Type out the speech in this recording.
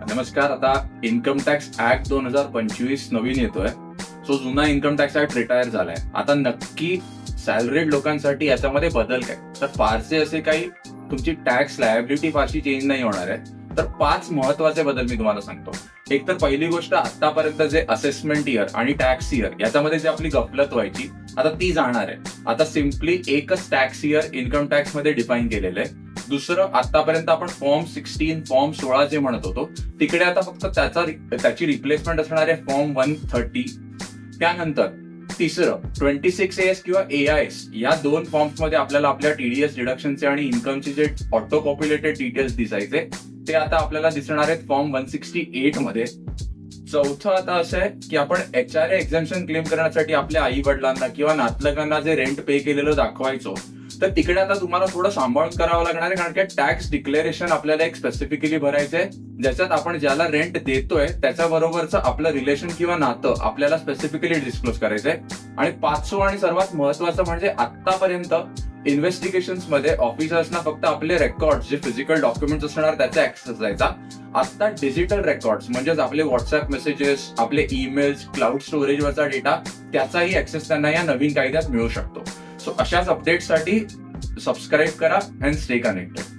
नमस्कार. आता income tax act 2025 नवीन येतोय. सो जुना इन्कम टॅक्स ऍक्ट रिटायर झालाय. आता नक्की सॅलरीड लोकांसाठी याच्यामध्ये बदल काय? तर फारसे असे काही तुमची टॅक्स लायबिलिटी फारशी चेंज नाही होणार आहे. तर 5 महत्वाचे बदल मी तुम्हाला सांगतो. एक तर पहिली गोष्ट, आतापर्यंत जे असेसमेंट इयर आणि टॅक्स इयर याच्यामध्ये जे आपली गफलत व्हायची, आता ती जाणार आहे. आता सिम्पली एकच टॅक्स इयर इन्कम टॅक्स मध्ये डिफाईन केलेलं आहे. दुसरं, आतापर्यंत आपण फॉर्म 16, फॉर्म 16 जे म्हणत होतो, तिकडे आता फक्त त्याची रिप्लेसमेंट असणार आहे फॉर्म 130. त्यानंतर तिसरं, 26AS किंवा AIS या 2 फॉर्म्स मध्ये आपल्याला आपल्या TDS डिडक्शनचे आणि इन्कमचे जे ऑटो पॉप्युलेटेड डिटेल्स दिसायचे, ते आता आपल्याला दिसणार आहेत फॉर्म 168 मध्ये. चौथं आता असं आहे की आपण HRA एक्झम्पशन क्लेम करण्यासाठी आपल्या आई वडिलांना किंवा नातलगांना जे रेंट पे केलेलं दाखवायचो, तर तिकडे आता तुम्हाला थोडं सांभाळून करावं लागणार आहे. कारण की टॅक्स डिक्लेरेशन आपल्याला एक स्पेसिफिकली भरायचंय, ज्याच्यात आपण ज्याला रेंट देतोय त्याच्याबरोबरचं आपलं रिलेशन किंवा नातं आपल्याला स्पेसिफिकली डिस्क्लोज करायचंय. आणि 5वं आणि सर्वात महत्वाचं म्हणजे, आतापर्यंत इन्व्हेस्टिगेशन्स मध्ये ऑफिसर्सना फक्त आपले रेकॉर्ड जे फिजिकल डॉक्युमेंट्स असणार त्याचा ऍक्सेस जायचा. आता डिजिटल रेकॉर्ड्स म्हणजेच आपले व्हॉट्सअप मेसेजेस, आपले ईमेल्स, क्लाउड स्टोरेजवरचा डेटा, त्याचाही ऍक्सेस त्यांना या नवीन कायद्यात मिळू शकतो. सो अशाच अपडेट्ससाठी सबस्क्राईब करा अँड स्टे कनेक्टेड.